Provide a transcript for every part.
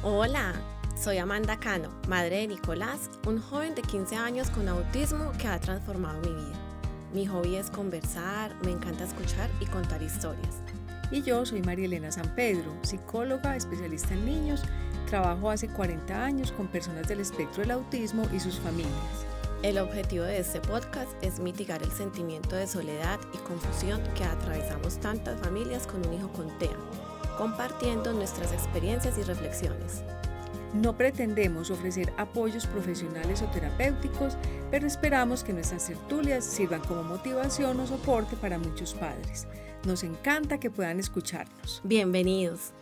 Hola, soy Amanda Cano, madre de Nicolás, un joven de 15 años con autismo que ha transformado mi vida. Mi hobby es conversar, me encanta escuchar y contar historias. Y yo soy María Elena San Pedro, psicóloga, especialista en niños. Trabajo hace 40 años con personas del espectro del autismo y sus familias. El objetivo de este podcast es mitigar el sentimiento de soledad y confusión que atravesamos tantas familias con un hijo con TEA, compartiendo nuestras experiencias y reflexiones. No pretendemos ofrecer apoyos profesionales o terapéuticos, pero esperamos que nuestras tertulias sirvan como motivación o soporte para muchos padres. Nos encanta que puedan escucharnos. Bienvenidos.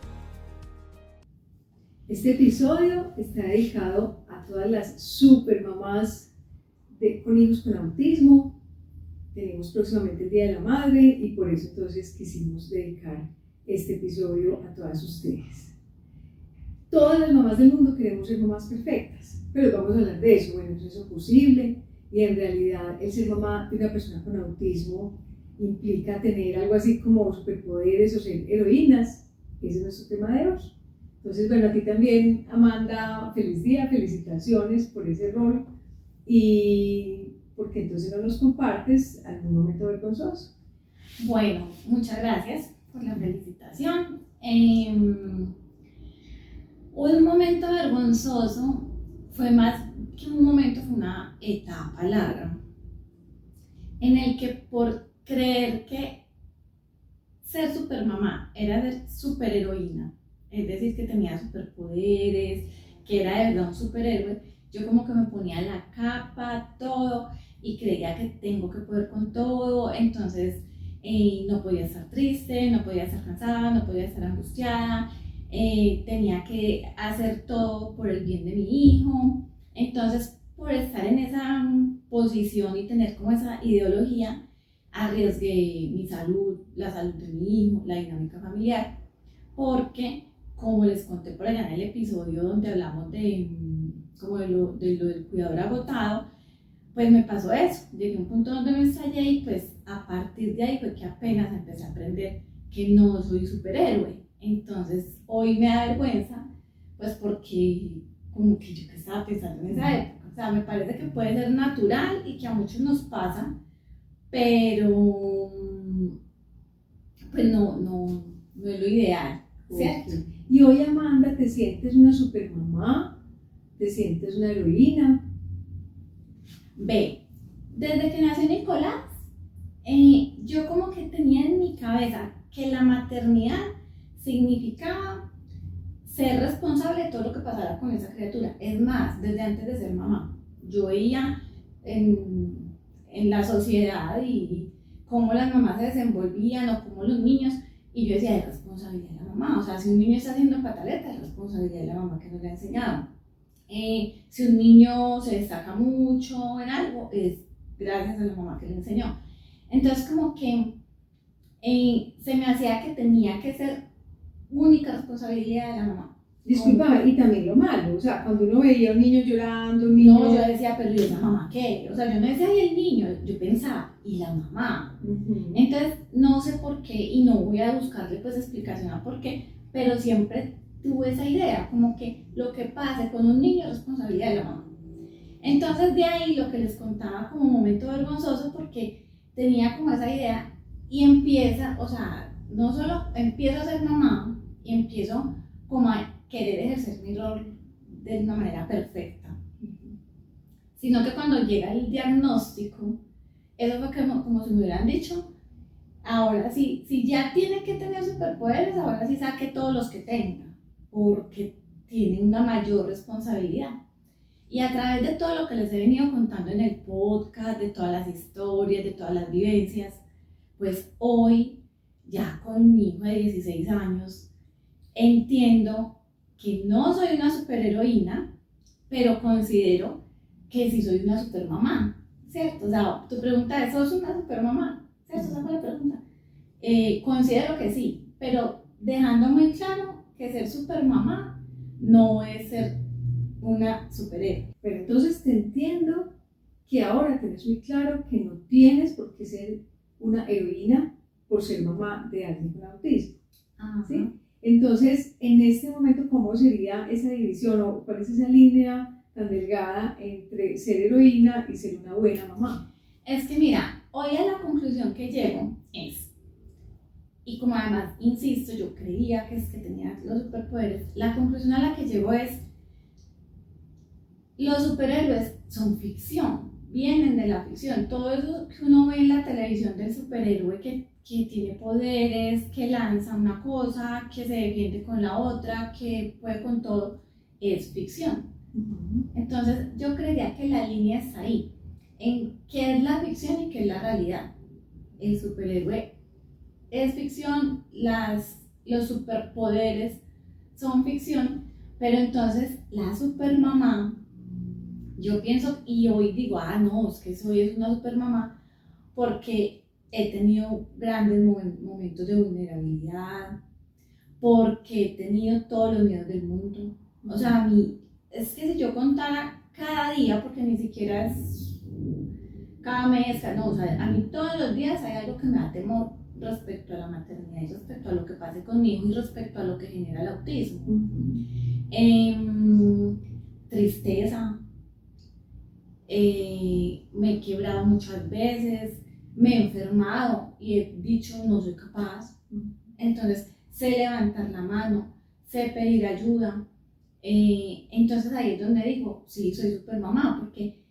Este episodio está dedicado a todas las supermamás con hijos con autismo. Tenemos próximamente el Día de la Madre y por eso entonces quisimos dedicar este episodio a todas ustedes. Todas las mamás del mundo queremos ser mamás perfectas, pero vamos a hablar de eso. Bueno, ¿es eso posible? Y en realidad el ser mamá de una persona con autismo implica tener algo así como superpoderes o ser heroínas. Ese es nuestro tema de hoy. Entonces, bueno, a ti también, Amanda, feliz día, felicitaciones por ese rol. Y porque entonces no nos compartes algún momento vergonzoso. Bueno, muchas gracias por la felicitación. Un momento vergonzoso fue más que un momento, fue una etapa larga en el que por creer que ser supermamá era ser superheroína, es decir, que tenía superpoderes, que era de verdad un superhéroe, yo como que me ponía la capa, todo, y creía que tengo que poder con todo, entonces no podía estar triste, no podía estar cansada, no podía estar angustiada, tenía que hacer todo por el bien de mi hijo. Entonces, por estar en esa posición y tener como esa ideología, arriesgué mi salud, la salud de mi hijo, la dinámica familiar, porque como les conté por allá en el episodio donde hablamos de lo del cuidador agotado, pues me pasó eso, llegué a un punto donde me estallé y pues a partir de ahí fue que apenas empecé a aprender que no soy superhéroe. Entonces hoy me da vergüenza, pues porque como que yo que estaba pensando en esa época, o sea, me parece que puede ser natural y que a muchos nos pasa, pero pues no es lo ideal, ¿cierto? Okay. Y hoy, Amanda, ¿te sientes una supermamá? ¿Te sientes una heroína? Ve, desde que nació Nicolás, yo como que tenía en mi cabeza que la maternidad significaba ser responsable de todo lo que pasara con esa criatura. Es más, desde antes de ser mamá, yo veía en la sociedad y cómo las mamás se desenvolvían o cómo los niños, y yo decía, es responsabilidad de la mamá. O sea, si un niño está haciendo pataleta, es responsabilidad de la mamá que no le ha enseñado. Si un niño se destaca mucho en algo, es gracias a la mamá que le enseñó. Entonces como que se me hacía que tenía que ser única responsabilidad de la mamá. Discúlpame, y también lo malo, o sea, cuando uno veía a un niño llorando, un niño... No, yo decía, pero ¿y esa mamá qué? O sea, yo no decía, ¿y el niño? Yo pensaba, ¿y la mamá? Entonces, no sé por qué, y no voy a buscarle pues explicación a por qué, pero siempre tuve esa idea, como que lo que pase con un niño es responsabilidad de la mamá. Entonces, de ahí lo que les contaba como un momento vergonzoso, porque tenía como esa idea, y empieza, o sea, no solo empiezo a ser mamá, y empiezo como a querer ejercer mi rol de una manera perfecta, sino que cuando llega el diagnóstico, eso fue como si me hubieran dicho, ahora sí, si ya tiene que tener superpoderes, ahora sí saque todos los que tenga, porque tiene una mayor responsabilidad. Y a través de todo lo que les he venido contando en el podcast, de todas las historias, de todas las vivencias, pues hoy, ya con mi hijo de 16 años, entiendo que no soy una superheroína, pero considero que sí soy una supermamá, ¿cierto? O sea, tu pregunta es, ¿sos una supermamá? ¿Cierto? Esa fue la pregunta. Considero que sí, pero dejando muy claro que ser supermamá no es ser una superhéroe. Pero entonces te entiendo que ahora tenés muy claro que no tienes por qué ser una heroína por ser mamá de alguien con autismo. Ajá. ¿Sí? Entonces, en este momento, ¿cómo sería esa división o cuál es esa línea tan delgada entre ser heroína y ser una buena mamá? Es que mira, hoy a la conclusión que llego es, y como además, insisto, yo creía que es que tenía los superpoderes, la conclusión a la que llego es, los superhéroes son ficción, vienen de la ficción. Todo eso que uno ve en la televisión del superhéroe que tiene poderes, que lanza una cosa, que se defiende con la otra, que puede con todo, es ficción. Entonces yo creía que la línea está ahí, en qué es la ficción y qué es la realidad. El superhéroe es ficción, los superpoderes son ficción, pero entonces la supermamá, yo pienso y hoy digo, no, es que soy una supermamá porque he tenido grandes momentos de vulnerabilidad, porque he tenido todos los miedos del mundo. O sea, a mí, es que si yo contara cada día, porque ni siquiera es cada mes, no, o sea, a mí todos los días hay algo que me da temor respecto a la maternidad y respecto a lo que pase con mi hijo y respecto a lo que genera el autismo. Tristeza, me he quebrado muchas veces, me he enfermado y he dicho no soy capaz. Entonces sé levantar la mano, sé pedir ayuda. Entonces ahí es donde digo, sí, soy super mamá, porque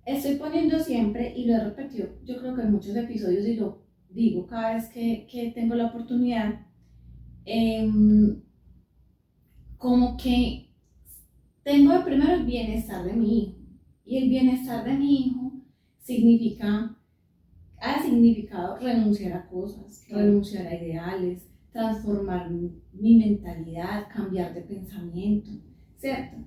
estoy poniendo siempre, y lo he repetido, yo creo que en muchos episodios y lo digo cada vez que tengo la oportunidad, como que tengo de primero el bienestar de mi hijo, y el bienestar de mi hijo ha significado renunciar a cosas, renunciar a ideales, transformar mi mentalidad, cambiar de pensamiento, ¿cierto?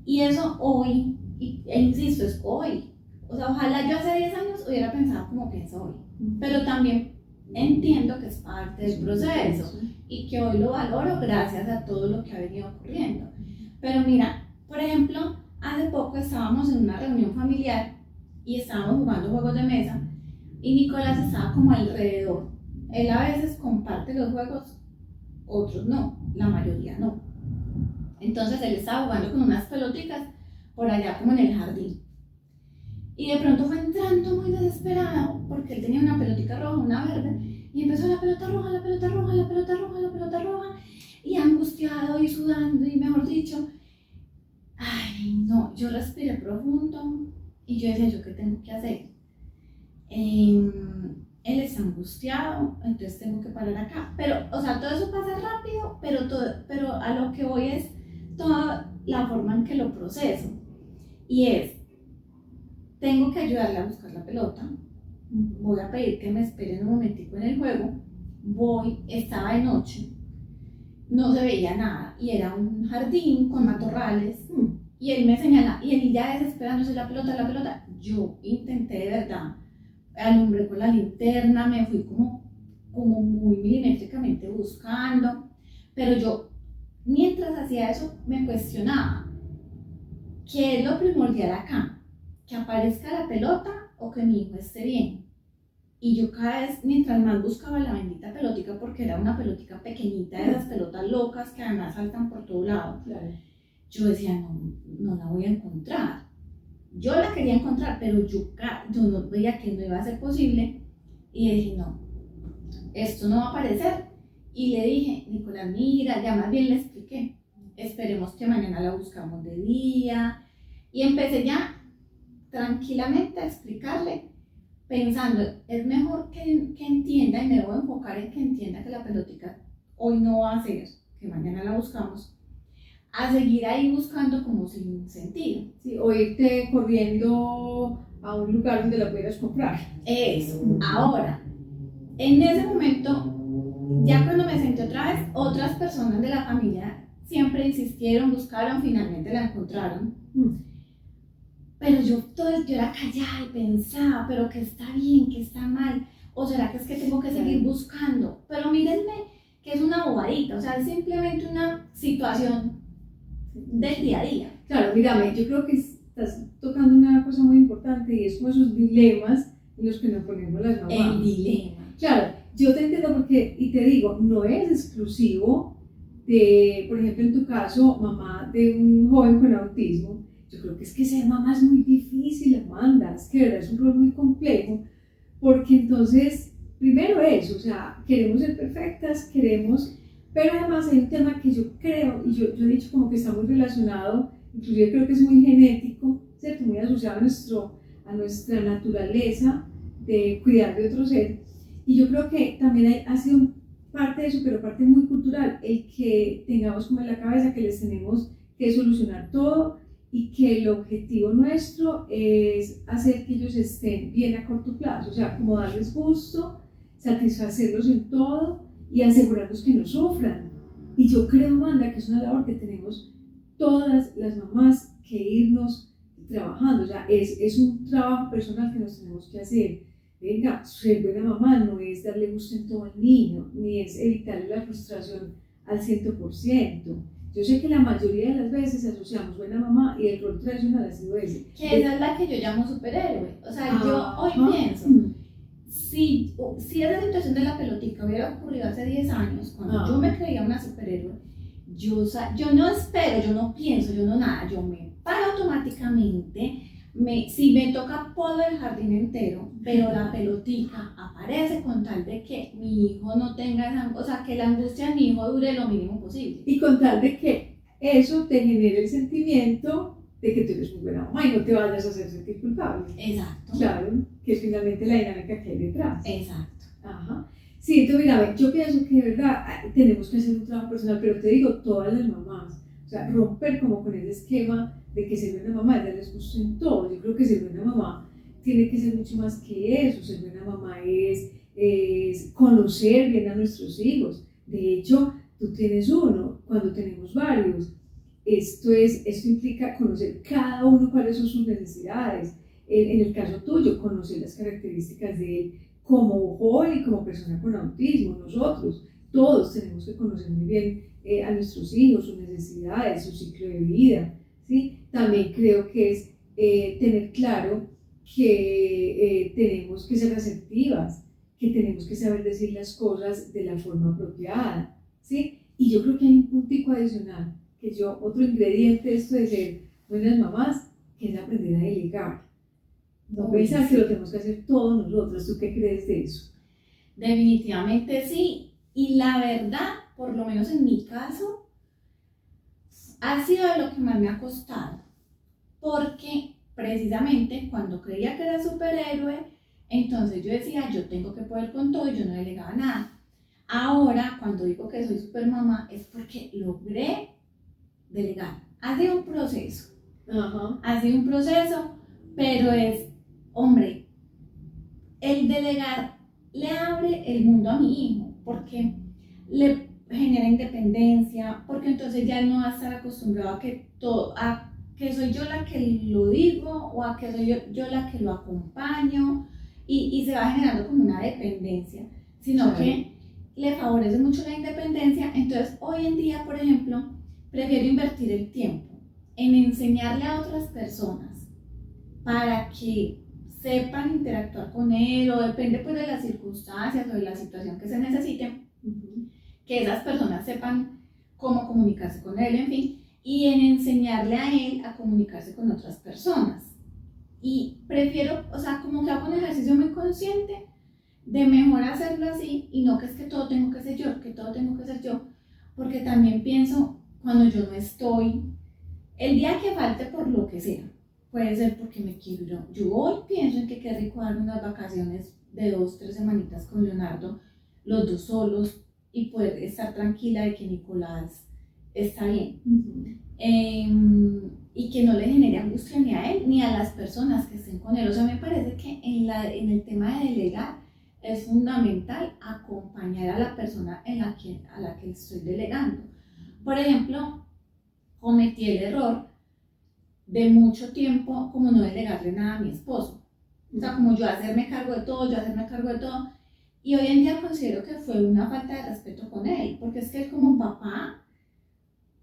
Y eso hoy, e insisto, es hoy. O sea, ojalá yo hace 10 años hubiera pensado como pienso hoy, pero también entiendo que es parte del proceso y que hoy lo valoro gracias a todo lo que ha venido ocurriendo. Pero mira, por ejemplo, hace poco estábamos en una reunión familiar y estábamos jugando juegos de mesa y Nicolás estaba como alrededor. Él a veces comparte los juegos, otros no, la mayoría no. Entonces él estaba jugando con unas pelotitas por allá como en el jardín. Y de pronto fue entrando muy desesperado porque él tenía una pelotica roja, una verde, y empezó la pelota roja, la pelota roja, la pelota roja, la pelota roja, y angustiado y sudando, y mejor dicho, ay no, yo respiré profundo y yo decía, ¿yo qué tengo que hacer? Él está angustiado, entonces tengo que parar acá, pero, o sea, todo eso pasa rápido, pero a lo que voy es toda la forma en que lo proceso, y es, tengo que ayudarle a buscar la pelota, voy a pedir que me esperen un momentico en el juego, estaba de noche, no se veía nada, y era un jardín con matorrales, y él me señala, y él ya desesperándose, la pelota, yo intenté de verdad, alumbré con la linterna, me fui como muy milimétricamente buscando, pero yo, mientras hacía eso, me cuestionaba, ¿qué es lo primordial acá? ¿Que aparezca la pelota o que mi hijo esté bien? Y yo cada vez, mientras más buscaba la bendita pelotica, porque era una pelotica pequeñita, de esas pelotas locas que además saltan por todo lado, yo decía, no la voy a encontrar. Yo la quería encontrar, pero yo no veía que no iba a ser posible, y dije, no, esto no va a aparecer. Y le dije, Nicolás, mira, ya más bien le expliqué, esperemos que mañana la buscamos de día, y empecé ya tranquilamente a explicarle, pensando, es mejor que entienda, y me debo enfocar en que entienda que la pelotica hoy no va a ser, que mañana la buscamos, a seguir ahí buscando como sin sentido. Sí, o irte corriendo a un lugar donde la pudieras comprar. Eso. Ahora, en ese momento, ya cuando me senté otra vez, otras personas de la familia siempre insistieron, buscaron, finalmente la encontraron. Pero yo era callada y pensaba, pero que está bien, que está mal, o será que es que tengo que seguir buscando. Pero mírenme que es una bobadita, o sea, es simplemente una situación del día a día. Claro, mírame, yo creo que estás tocando una cosa muy importante y es como esos dilemas en los que nos ponemos las mamás. El dilema. Claro, yo te entiendo porque, y te digo, no es exclusivo por ejemplo, en tu caso, mamá de un joven con autismo, yo creo que es que ser mamá es muy difícil, Amanda, es que de verdad es un rol muy complejo, porque entonces, primero eso, o sea, queremos ser perfectas, pero además hay un tema que yo creo, y yo he dicho como que está muy relacionado, inclusive creo que es muy genético, ¿cierto? Muy asociado a nuestra naturaleza de cuidar de otro ser, y yo creo que también ha sido parte de eso, pero parte muy cultural, el que tengamos como en la cabeza que les tenemos que solucionar todo y que el objetivo nuestro es hacer que ellos estén bien a corto plazo, o sea, como darles gusto, satisfacerlos en todo y asegurarnos que no sufran. Y yo creo, Amanda, que es una labor que tenemos todas las mamás que irnos trabajando, o sea, es un trabajo personal que nos tenemos que hacer. Venga, ser buena mamá no es darle gusto en todo al niño, ni es evitarle la frustración al 100%. Yo sé que la mayoría de las veces asociamos buena mamá y el rol tradicional ha sido ese. Que esa es la que yo llamo superhéroe. O sea, yo hoy pienso, si esa situación de la pelotica hubiera ocurrido hace 10 años, cuando yo me creía una superhéroe, yo no espero, yo no pienso, yo no nada, yo me paro automáticamente. Si me toca polvo el jardín entero, pero la pelotica aparece con tal de que mi hijo no tenga esa, o sea, que la angustia de mi hijo dure lo mínimo posible. Y con tal de que eso te genere el sentimiento de que tú eres muy buena mamá y no te vayas a hacer sentir culpable. Exacto. Claro, que es finalmente la dinámica que hay detrás. Exacto. Ajá. Sí, entonces mira, yo pienso que de verdad tenemos que hacer un trabajo personal, pero te digo, todas las mamás, o sea, romper como con ese esquema de que ser buena mamá es darles gusto en todo. Yo creo que ser buena mamá tiene que ser mucho más que eso. Ser buena mamá es conocer bien a nuestros hijos. De hecho, tú tienes uno, cuando tenemos varios, esto implica conocer cada uno cuáles son sus necesidades. En el caso tuyo, conocer las características de él como joven y como persona con autismo. Nosotros, todos tenemos que conocer muy bien a nuestros hijos, sus necesidades, su ciclo de vida. ¿Sí? También creo que es tener claro que tenemos que ser receptivas, que tenemos que saber decir las cosas de la forma apropiada, ¿sí? Y yo creo que hay un puntico adicional, otro ingrediente de esto de ser buenas mamás, que es aprender a delegar. No pensar que lo tenemos que hacer todos nosotros. ¿Tú qué crees de eso? Definitivamente sí, y la verdad, por lo menos en mi caso, ha sido de lo que más me ha costado, porque precisamente cuando creía que era superhéroe, entonces yo decía, yo tengo que poder con todo y yo no delegaba nada. Ahora, cuando digo que soy supermamá, es porque logré delegar. Ha sido un proceso, pero hombre, el delegar le abre el mundo a mi hijo, porque le genera independencia, porque entonces ya no va a estar acostumbrado a que soy yo la que lo digo o a que soy yo la que lo acompaño y se va generando como una dependencia, sino que le favorece mucho la independencia. Entonces hoy en día, por ejemplo, prefiero invertir el tiempo en enseñarle a otras personas para que sepan interactuar con él, o depende pues de las circunstancias o de la situación que se necesite, que esas personas sepan cómo comunicarse con él, en fin, y en enseñarle a él a comunicarse con otras personas. Y prefiero, o sea, como que hago un ejercicio muy consciente de mejor hacerlo así, y no que es que todo tengo que ser yo, porque también pienso, cuando yo no estoy, el día que falte por lo que sea, puede ser porque me quiero yo hoy pienso en que qué rico darme unas vacaciones de 2-3 semanitas con Leonardo, los dos solos, y poder estar tranquila de que Nicolás está bien. Y que no le genere angustia ni a él ni a las personas que estén con él. O sea, me parece que en el tema de delegar es fundamental acompañar a la persona a la que estoy delegando. Por ejemplo, cometí el error de mucho tiempo como no delegarle nada a mi esposo. O sea, como yo hacerme cargo de todo, y hoy en día considero que fue una falta de respeto con él, porque es que él como papá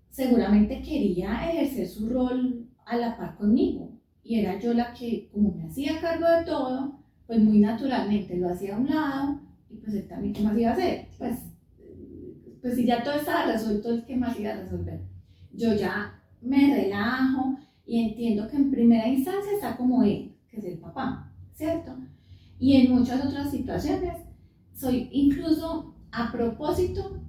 seguramente quería ejercer su rol a la par conmigo, y era yo la que, como me hacía cargo de todo, pues muy naturalmente lo hacía a un lado, y pues él también, ¿qué más iba a hacer? Pues pues si ya todo estaba resuelto, ¿qué más iba a resolver? Yo ya me relajo y entiendo que en primera instancia está como él, que es el papá, ¿cierto? Y en muchas otras situaciones soy incluso a propósito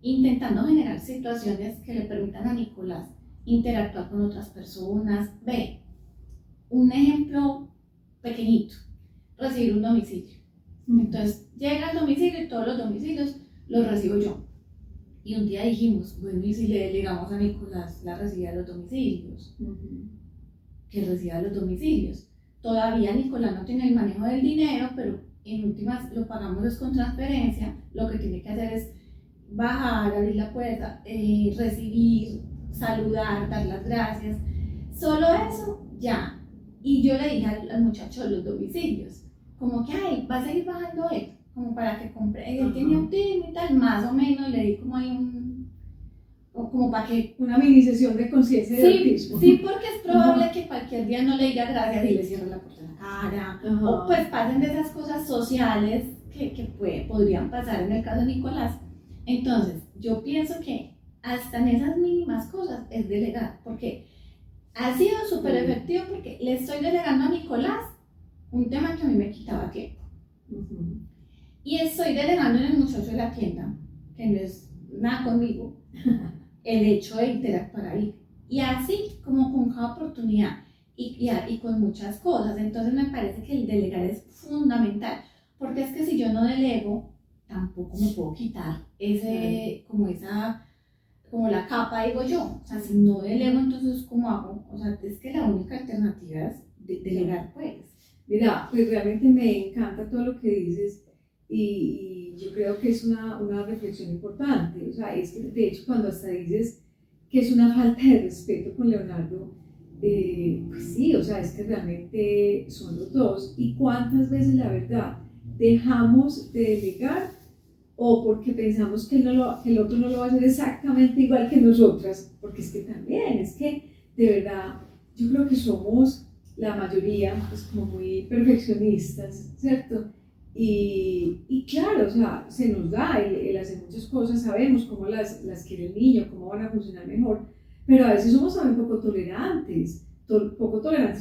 intentando generar situaciones que le permitan a Nicolás interactuar con otras personas. Ve, un ejemplo pequeñito, recibir un domicilio. Entonces llega al domicilio y todos los domicilios los recibo yo. Y un día dijimos, bueno, ¿y si le delegamos a Nicolás la recibida de los domicilios? Que reciba los domicilios. Todavía Nicolás no tiene el manejo del dinero, pero en últimas lo pagamos con transferencia. Lo que tiene que hacer es bajar, abrir la puerta, recibir, saludar, dar las gracias. Solo eso, ya. Y yo le dije al muchacho de los domicilios, como que, ay, va a seguir bajando él, como para que compre. Él tiene autismo y tal, más o menos, le di como ahí como para que... Una mini sesión de conciencia de autismo. Sí, porque es probable que cualquier día no le diga gracias y le cierre la puerta en la cara, o pues pasen de esas cosas sociales que podrían pasar en el caso de Nicolás. Entonces, yo pienso que hasta en esas mínimas cosas es delegar, porque ha sido súper efectivo, porque le estoy delegando a Nicolás un tema que a mí me quitaba tiempo. Y estoy delegando en el muchacho de la tienda, que no es nada conmigo, el hecho de interactuar ahí. Y así, como con cada oportunidad y con muchas cosas. Entonces me parece que el delegar es fundamental, porque es que si yo no delego, tampoco me puedo quitar como la capa, digo yo. O sea, si no delego, entonces ¿cómo hago? O sea, es que la única alternativa es delegar, pues. Mira, pues realmente me encanta todo lo que dices y yo creo que es una reflexión importante. O sea, es que de hecho cuando hasta dices que es una falta de respeto con Leonardo, pues sí, o sea, es que realmente son los dos. ¿Y cuántas veces la verdad dejamos de delegar o porque pensamos que el otro no lo va a hacer exactamente igual que nosotras? Porque es que también, es que de verdad yo creo que somos la mayoría pues como muy perfeccionistas, ¿cierto? Y claro, o sea, se nos da el hacer muchas cosas, sabemos cómo las quiere el niño, cómo van a funcionar mejor, pero a veces somos también poco tolerantes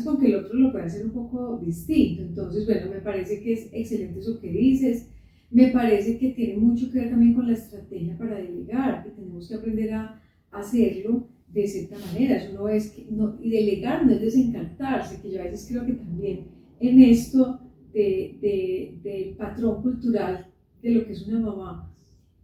con que el otro lo pueda hacer un poco distinto. Entonces, bueno, me parece que es excelente eso que dices, me parece que tiene mucho que ver también con la estrategia para delegar, que tenemos que aprender a hacerlo de cierta manera. Eso no es que, no, y delegar no es desencantarse, que yo a veces creo que también en esto del patrón cultural de lo que es una mamá,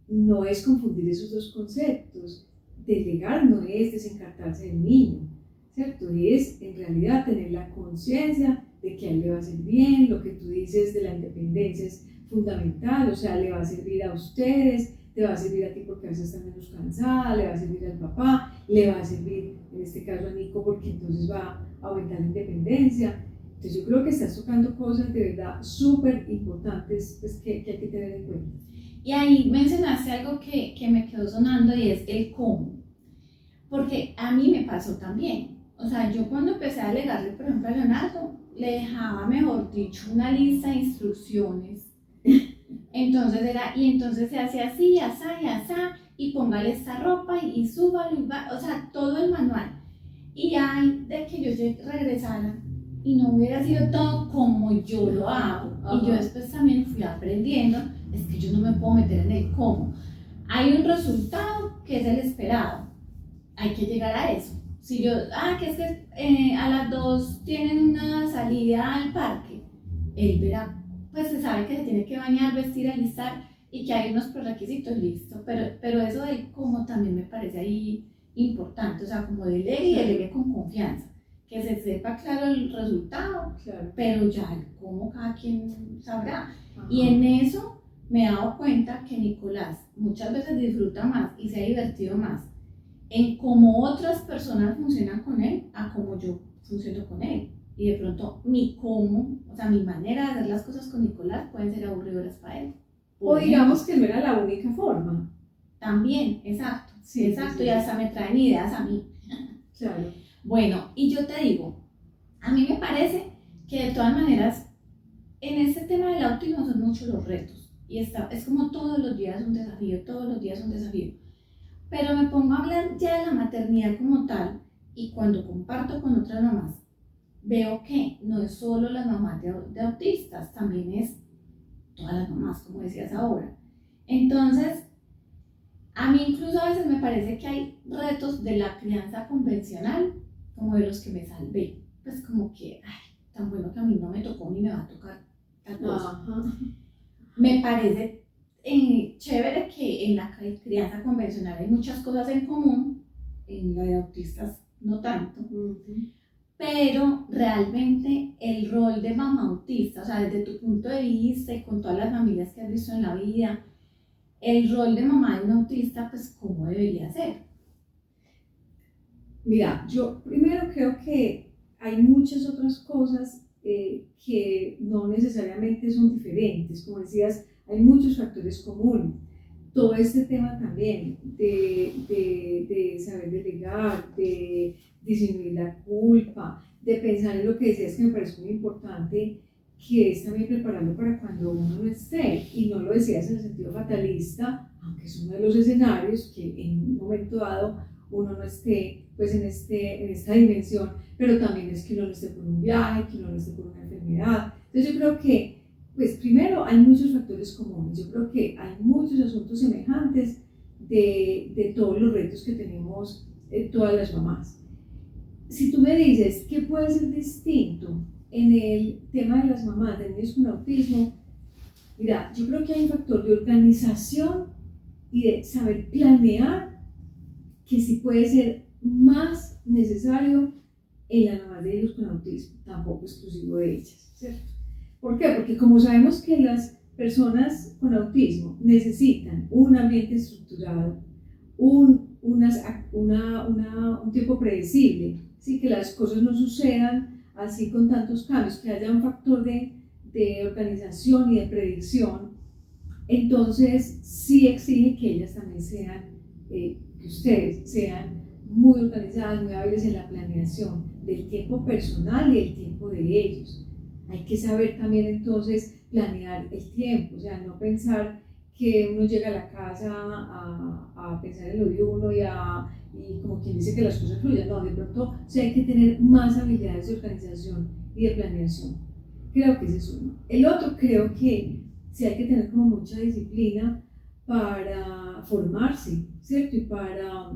no es confundir esos dos conceptos. Delegar no es desencantarse del niño, ¿cierto? Es en realidad tener la conciencia de que a él le va a hacer bien. Lo que tú dices de la independencia es fundamental, o sea, le va a servir a ustedes, te va a servir a ti porque vas a estar menos cansada, le va a servir al papá, le va a servir en este caso a Nico porque entonces va a aumentar la independencia. Entonces yo creo que estás tocando cosas de verdad súper importantes pues, que hay que tener en cuenta. Y ahí mencionaste algo que me quedó sonando y es el cómo, porque a mí me pasó también. O sea, yo cuando empecé a delegarle, por ejemplo, a Leonardo, le dejaba, mejor dicho, una lista de instrucciones. Entonces entonces se hacía así, asá y asá, y póngale esta ropa y súbalo, o sea, todo el manual. Y ay, de que yo regresara y no hubiera sido todo como yo lo hago. Y yo después también fui aprendiendo, es que yo no me puedo meter en el cómo. Hay un resultado que es el esperado, hay que llegar a eso. Si yo, que es que a las 2 tienen una salida al parque, él verá, pues se sabe que se tiene que bañar, vestir, alistar y que hay unos prerequisitos, listo. Pero eso del cómo también me parece ahí importante, o sea, como delegue y delegue con confianza. Que se sepa claro el resultado, claro, pero ya el cómo cada quien sabrá. Y en eso me he dado cuenta que Nicolás muchas veces disfruta más y se ha divertido más en cómo otras personas funcionan con él a cómo yo funciono con él. Y de pronto mi cómo, o sea, mi manera de hacer las cosas con Nicolás pueden ser aburridoras para él. O digamos que no era la única forma. También, exacto, sí, exacto, sí. Y hasta me traen ideas a mí. Claro. Bueno, y yo te digo, a mí me parece que de todas maneras, en este tema del autismo son muchos los retos, y es como todos los días un desafío, todos los días un desafío. Pero me pongo a hablar ya de la maternidad como tal, y cuando comparto con otras mamás, veo que no es solo las mamás de autistas, también es todas las mamás, como decías ahora. Entonces, a mí incluso a veces me parece que hay retos de la crianza convencional, como de los que me salvé. Pues como que, ay, tan bueno que a mí no me tocó ni me va a tocar tal cosa. Me parece chévere que en la crianza convencional hay muchas cosas en común, en la de autistas no tanto, pero realmente el rol de mamá autista, o sea, desde tu punto de vista y con todas las familias que has visto en la vida, el rol de mamá de un autista, pues, ¿cómo debería ser? Mira, yo primero creo que hay muchas otras cosas que no necesariamente son diferentes. Como decías, hay muchos factores comunes. Todo este tema también de saber delegar, de disminuir la culpa, de pensar en lo que decías que me parece muy importante, que es también prepararlo para cuando uno no esté. Y no lo decías en el sentido fatalista, aunque es uno de los escenarios que en un momento dado uno no esté pues en esta dimensión, pero también es que uno no esté por un viaje, que uno no esté por una enfermedad. Entonces yo creo que, pues primero hay muchos factores comunes, yo creo que hay muchos asuntos semejantes de todos los retos que tenemos todas las mamás. Si tú me dices qué puede ser distinto en el tema de las mamás de niños con autismo, mira, yo creo que hay un factor de organización y de saber planear que sí puede ser más necesario en las mamás de hijos con autismo, tampoco exclusivo de ellas, ¿cierto? ¿Por qué? Porque como sabemos que las personas con autismo necesitan un ambiente estructurado, un tiempo predecible, ¿sí? Que las cosas no sucedan así con tantos cambios, que haya un factor de organización y de predicción, entonces sí exige que ellas también sean, que ustedes sean muy organizadas, muy hábiles en la planeación del tiempo personal y el tiempo de ellos. Hay que saber también entonces planear el tiempo, o sea, no pensar que uno llega a la casa a pensar en lo de uno y como quien dice que las cosas fluyan, no, de pronto sí hay que tener más habilidades de organización y de planeación. Creo que ese es uno. El otro, creo que sí hay que tener como mucha disciplina para formarse, ¿cierto? Y para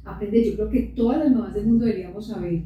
aprender. Yo creo que todas las mamás del mundo deberíamos saber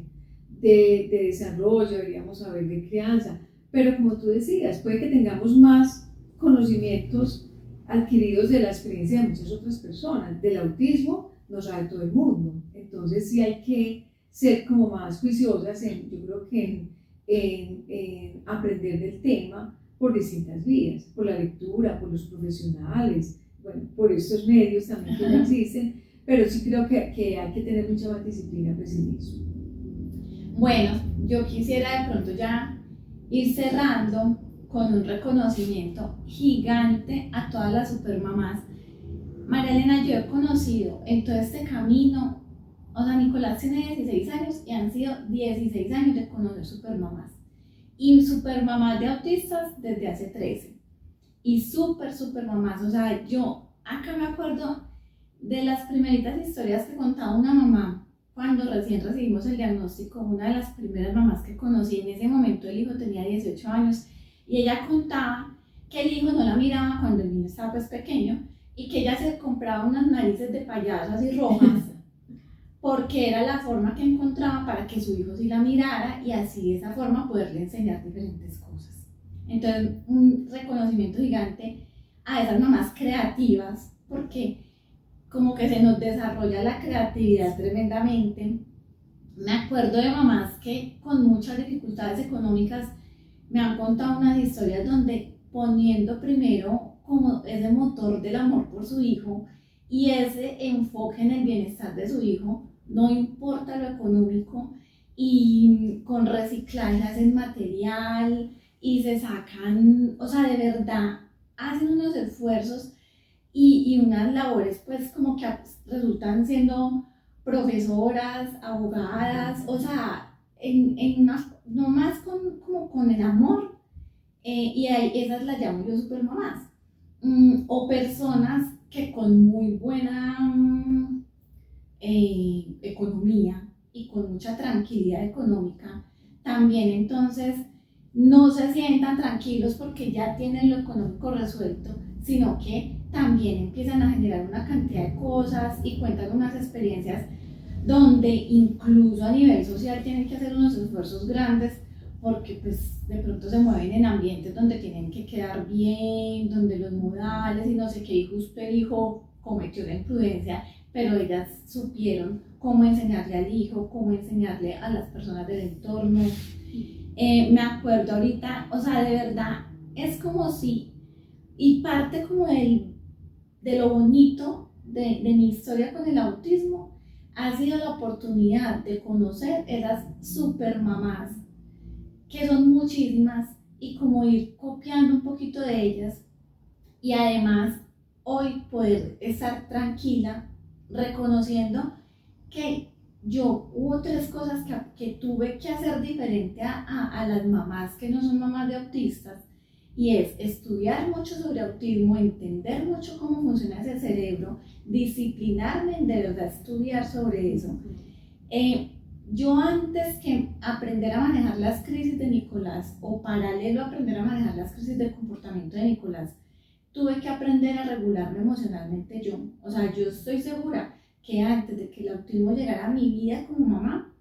de desarrollo, deberíamos saber de crianza, pero como tú decías, puede que tengamos más conocimientos adquiridos de la experiencia de muchas otras personas. Del autismo no sabe todo el mundo, entonces sí hay que ser como más juiciosas yo creo que en aprender del tema por distintas vías, por la lectura, por los profesionales, bueno, por estos medios también que ya existen, pero sí creo que hay que tener mucha más disciplina pues en eso. Bueno, yo quisiera de pronto ya ir cerrando con un reconocimiento gigante a todas las supermamás. María Elena, yo he conocido en todo este camino, o sea, Nicolás tiene 16 años y han sido 16 años de conocer supermamás. Y supermamás de autistas desde hace 13. Y supermamás, o sea, yo acá me acuerdo de las primeritas historias que contaba una mamá cuando recién recibimos el diagnóstico, una de las primeras mamás que conocí. En ese momento el hijo tenía 18 años y ella contaba que el hijo no la miraba cuando el niño estaba pues pequeño y que ella se compraba unas narices de payaso así rojas porque era la forma que encontraba para que su hijo sí la mirara y así de esa forma poderle enseñar diferentes cosas. Entonces, un reconocimiento gigante a esas mamás creativas, porque como que se nos desarrolla la creatividad tremendamente. Me acuerdo de mamás que con muchas dificultades económicas me han contado unas historias donde poniendo primero como ese motor del amor por su hijo y ese enfoque en el bienestar de su hijo, no importa lo económico, y con reciclaje hacen material y se sacan, o sea, de verdad hacen unos esfuerzos y unas labores pues como que resultan siendo profesoras, abogadas, o sea, no más como con el amor, y esas las llamo yo supermamás. o personas que con muy buena economía y con mucha tranquilidad económica, también entonces no se sientan tranquilos porque ya tienen lo económico resuelto, sino que también empiezan a generar una cantidad de cosas y cuentan unas experiencias donde incluso a nivel social tienen que hacer unos esfuerzos grandes porque pues de pronto se mueven en ambientes donde tienen que quedar bien, donde los modales y no sé qué, y justo el hijo cometió la imprudencia, pero ellas supieron cómo enseñarle al hijo, cómo enseñarle a las personas del entorno. Me acuerdo ahorita, o sea, de verdad, es como si, y parte como de lo bonito de mi historia con el autismo, ha sido la oportunidad de conocer esas super mamás, que son muchísimas, y como ir copiando un poquito de ellas, y además hoy poder estar tranquila, reconociendo que hubo 3 cosas que tuve que hacer diferente a las mamás que no son mamás de autistas, y es estudiar mucho sobre autismo, entender mucho cómo funciona ese cerebro, disciplinarme en de verdad estudiar sobre eso. Yo antes que aprender a manejar las crisis de Nicolás, o paralelo a aprender a manejar las crisis de comportamiento de Nicolás, tuve que aprender a regularme emocionalmente yo. O sea, yo estoy segura que antes de que el autismo llegara a mi vida como mamá,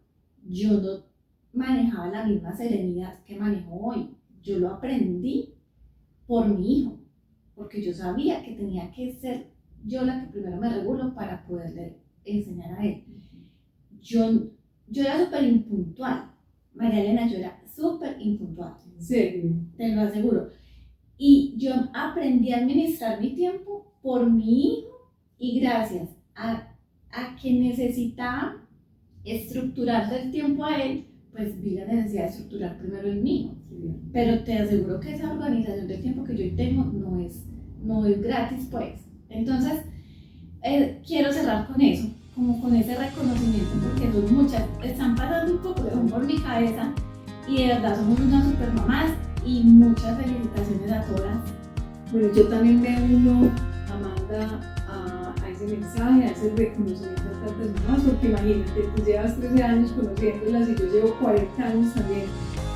yo no manejaba la misma serenidad que manejo hoy. Yo lo aprendí por mi hijo, porque yo sabía que tenía que ser yo la que primero me regulo para poderle enseñar a él. Yo era súper impuntual, María Elena, yo era súper impuntual. ¿En serio? Te lo aseguro. Y yo aprendí a administrar mi tiempo por mi hijo, y gracias a que necesitaba estructurarle el tiempo a él, pues vi la necesidad de estructurar primero el mío. Pero te aseguro que esa organización del tiempo que yo tengo no es gratis, pues. Entonces, quiero cerrar con eso, como con ese reconocimiento, porque son muchas, están pasando un poco, son por mi cabeza, y de verdad somos unas super mamás, y muchas felicitaciones a todas. Bueno, yo también me uno, Amanda, a ese mensaje, a ese reconocimiento a tantas mamás, porque imagínate, tú llevas 13 años conociéndolas y yo llevo 40 años también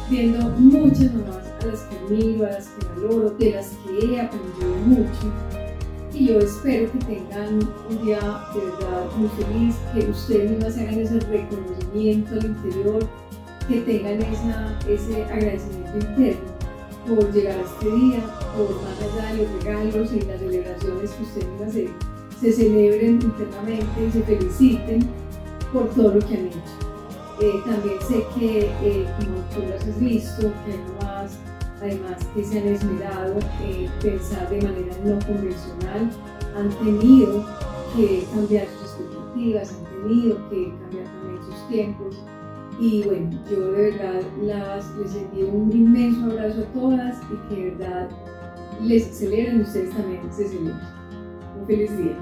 viendo muchas mamás a las que admiro, a las que valoro, de las que he aprendido mucho. Y yo espero que tengan un día de verdad muy feliz, que ustedes mismas hagan ese reconocimiento al interior, que tengan ese agradecimiento interno por llegar a este día, por más allá de los regalos y las celebraciones que ustedes mismas se celebren internamente y se feliciten por todo lo que han hecho. También sé que, como tú las has visto, que hay mamás además que se han esmerado pensar de manera no convencional, han tenido que cambiar sus expectativas, han tenido que cambiar también sus tiempos. Y bueno, yo de verdad les envío un inmenso abrazo a todas y que de verdad les celebren, ustedes también se celebren. Un feliz día.